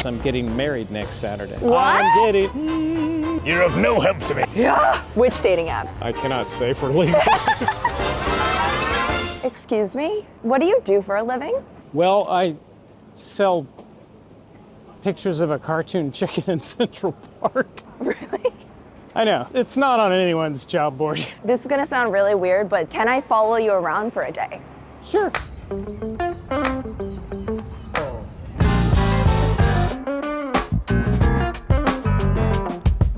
knows I'm getting married next Saturday. What? I'm getting... You're of no help to me. Yeah. Which dating apps? I cannot say for legal reasons. Excuse me? What do you do for a living? Well, I sell pictures of a cartoon chicken in Central Park. Really? I know. It's not on anyone's job board. This is gonna sound really weird, but can I follow you around for a day? Sure.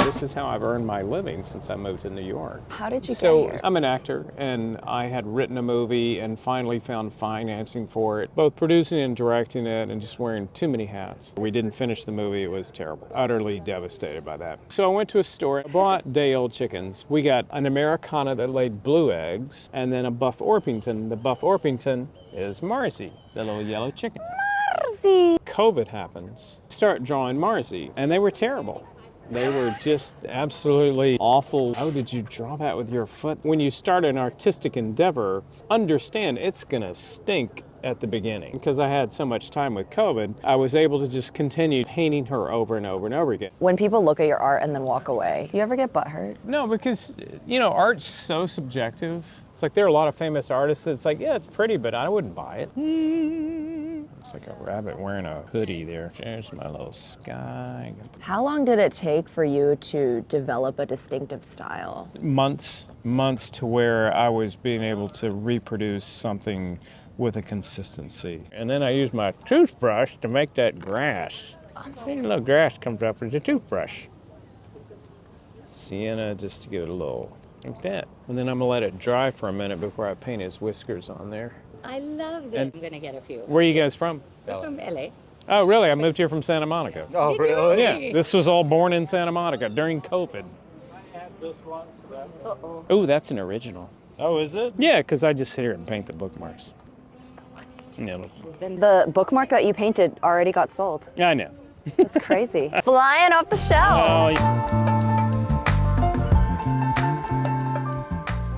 This is how I've earned my living since I moved to New York. How did you get So here? I'm an actor, and I had written a movie and finally found financing for it, both producing and directing it and just wearing too many hats. We didn't finish the movie. It was terrible. Utterly devastated by that. So I went to a store, bought day-old chickens. We got an Americana that laid blue eggs and then a Buff Orpington. The Buff Orpington is Marzi, the little yellow chicken. Marzi! COVID happens. Start drawing Marzi, and they were terrible. They were just absolutely awful. How did you draw that with your foot? When you start an artistic endeavor, understand it's gonna stink at the beginning. Because I had so much time with COVID, I was able to just continue painting her over and over and over again. When people look at your art and then walk away, you ever get butthurt? No, because, you know, art's so subjective. It's like there are a lot of famous artists that's like, yeah, it's pretty, but I wouldn't buy it. It's like a rabbit wearing a hoodie there. There's my little sky. How long did it take for you to develop a distinctive style? Months to where I was being able to reproduce something with a consistency. And then I used my toothbrush to make that grass. See, a little grass comes up with the toothbrush. Sienna, just to give it a little, like that. And then I'm gonna let it dry for a minute before I paint his whiskers on there. I love that. I'm gonna get a few. Where are you guys from? We're from LA. Oh, really? I moved here from Santa Monica. Oh, really? Yeah, this was all born in Santa Monica during COVID. I have this one. Uh-oh. Oh, that's an original. Oh, is it? Yeah, because I just sit here and paint the bookmarks. Yeah, The bookmark that you painted already got sold. I know. It's crazy. Flying off the shelf. Oh,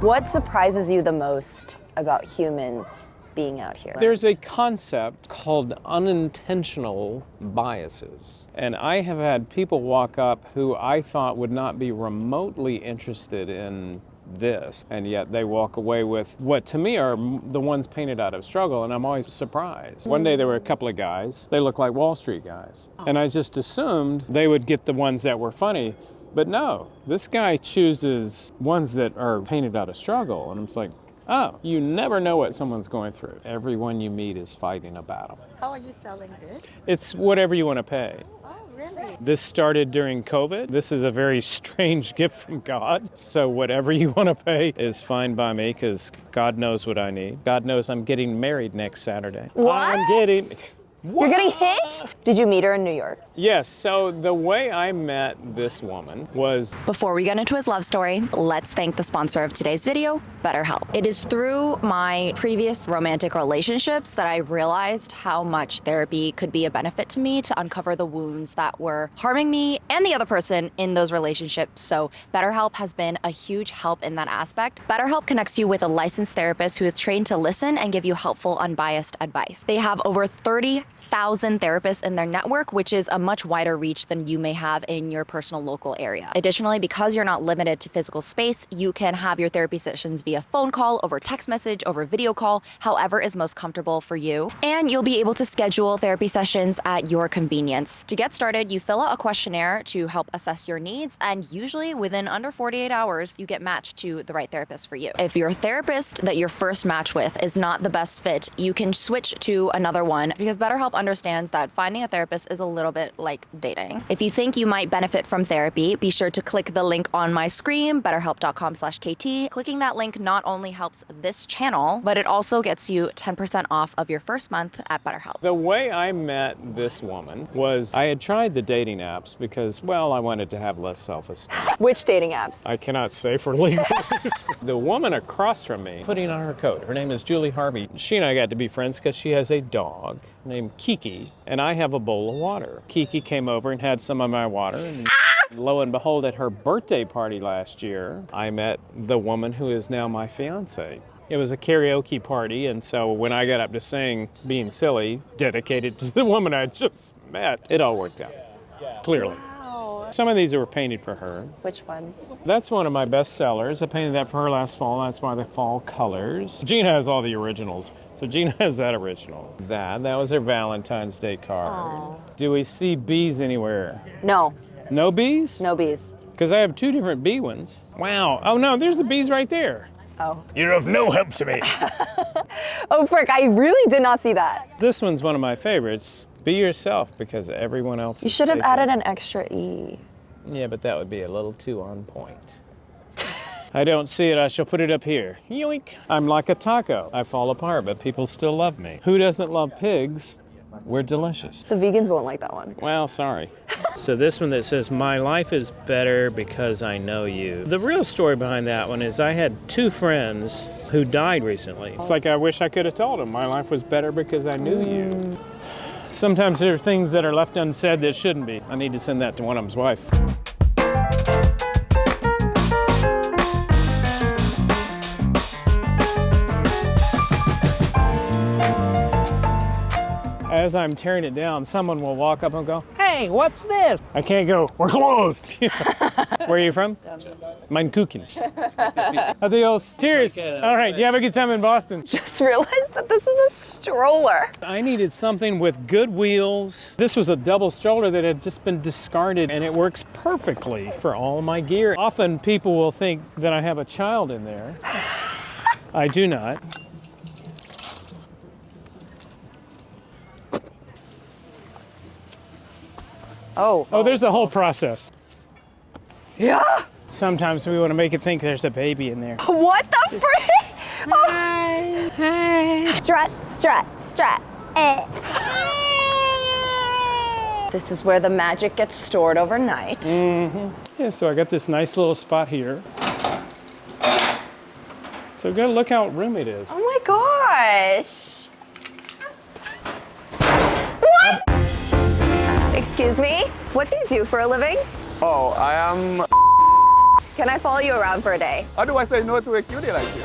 What surprises you the most about humans being out here? there's a concept called unintentional biases. And I have had people walk up who I thought would not be remotely interested in this, and yet they walk away with what to me are the ones painted out of struggle, and I'm always surprised. One day there were a couple of guys, they looked like Wall Street guys, and I just assumed they would get the ones that were funny, but no, this guy chooses ones that are painted out of struggle, and I'm just like, oh, you never know what someone's going through. Everyone you meet is fighting a battle. How are you selling this? It's whatever you want to pay. Oh, really? This started during COVID. This is a very strange gift from God. So whatever you want to pay is fine by me because God knows what I need. God knows I'm getting married next Saturday. What? I'm getting... You're getting hitched? Did you meet her in New York? Yes, so the way I met this woman was... Before we get into his love story, let's thank the sponsor of today's video, BetterHelp. It is through my previous romantic relationships that I realized how much therapy could be a benefit to me to uncover the wounds that were harming me and the other person in those relationships. So BetterHelp has been a huge help in that aspect. BetterHelp connects you with a licensed therapist who is trained to listen and give you helpful, unbiased advice. They have over 30,000 therapists in their network, which is a much wider reach than you may have in your personal local area. Additionally, because you're not limited to physical space, you can have your therapy sessions via phone call, over text message, over video call, however is most comfortable for you. And you'll be able to schedule therapy sessions at your convenience. To get started, you fill out a questionnaire to help assess your needs, and usually within under 48 hours, you get matched to the right therapist for you. If your therapist that you're first matched with is not the best fit, you can switch to another one because BetterHelp understands that finding a therapist is a little bit like dating. If you think you might benefit from therapy, be sure to click the link on my screen, betterhelp.com/KT. Clicking that link not only helps this channel, but it also gets you 10% off of your first month at BetterHelp. The way I met this woman was I had tried the dating apps because, well, I wanted to have less self-esteem. Which dating apps? I cannot say for legal reasons. The woman across from me, putting on her coat, her name is Julie Harvey. She and I got to be friends because she has a dog named Kiki, and I have a bowl of water. Kiki came over and had some of my water, and lo and behold, at her birthday party last year, I met the woman who is now my fiance. It was a karaoke party, and so when I got up to sing Being Silly, dedicated to the woman I just met, it all worked out, clearly. Wow. Some of these were painted for her. Which ones? That's one of my best sellers. I painted that for her last fall. That's why the fall colors. Gina has all the originals. So Gina has that original. That was her Valentine's Day card. Aww. Do we see bees anywhere? No, No bees? no bees. Because I have two different bee ones. Wow. Oh no, there's the bees right there. Oh. You're of no help to me. Oh, frick, I really did not see that. This one's one of my favorites. Be yourself because everyone else You is should have taken. added an extra E. Yeah, but that would be a little too on point. I don't see it, I shall put it up here. Yoink. I'm like a taco. I fall apart, but people still love me. Who doesn't love pigs? We're delicious. The vegans won't like that one. Well, sorry. So this one that says, my life is better because I know you. The real story behind that one is I had two friends who died recently. It's like I wish I could have told them my life was better because I knew you. Sometimes there are things that are left unsaid that shouldn't be. I need to send that to one of them's wife. As I'm tearing it down, someone will walk up and go, hey, what's this? I can't go, we're closed. Where are you from? Mein Kuchen. Adios. Cheers. All right, you have a good time in Boston. Just realized that this is a stroller. I needed something with good wheels. This was a double stroller that had just been discarded, and it works perfectly for all my gear. Often people will think that I have a child in there. I do not. Oh. There's a whole process. Yeah. Sometimes we want to make it think there's a baby in there. What the frick? Hi. Strut, strut, strut. This is where the magic gets stored overnight. Yeah, so I got this nice little spot here. So go look how roomy it is. Oh my gosh. What? Excuse me? What do you do for a living? Oh, I am. Can I follow you around for a day? How do I say no to a cutie like you?